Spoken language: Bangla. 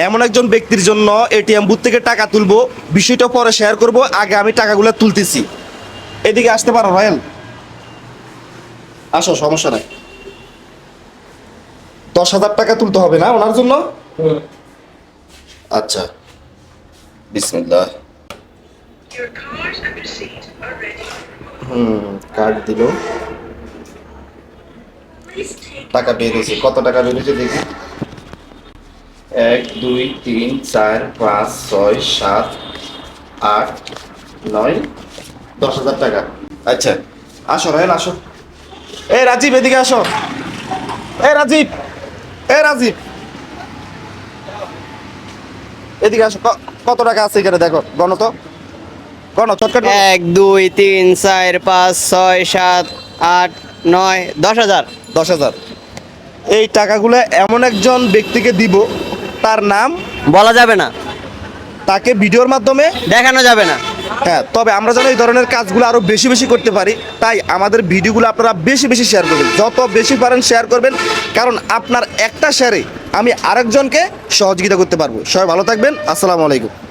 এমন একজন ব্যক্তির জন্য এটিএম বুথ থেকে টাকা তুলবো, বিষয়টা পরে শেয়ার করব, আগে আমি টাকাগুলো তুলতেছি। এদিকে আসতে পারো রয়েল, আসো, সমস্যা নাই। 10,000 টাকা তুলতে হবে না ওনার জন্য? আচ্ছা, বিসমিল্লাহ। কার্ড দিল, টাকা বের হয়েছে। কত টাকা বের হয়েছে দেখি। 1 2 3 4 5 6 7 8 9 10,000 টাকা। আচ্ছা, আসো রয়েল, আসো। এ রাজীব, এদিকে আসো। এ রাজীব, এ রাজীব, এদিকে আসো। কত টাকা আছে এখানে দেখো, গণ তো, গণ চটকাট। 1 2 3 4 5 6 7 8 9 10,000। 10,000। এই টাকাগুলো এমন একজন ব্যক্তিকে দিব, তার নাম বলা যাবে না, তাকে ভিডিওর মাধ্যমে দেখানো যাবে না। হ্যাঁ, তবে আমরা যেন এই ধরনের কাজগুলো আরও বেশি বেশি করতে পারি, তাই আমাদের ভিডিওগুলো আপনারা বেশি বেশি শেয়ার করবেন, যত বেশি পারেন শেয়ার করবেন, কারণ আপনার একটা শেয়ারে আমি আরেকজনকে সহযোগিতা করতে পারবো। সবাই ভালো থাকবেন, আসসালামু আলাইকুম।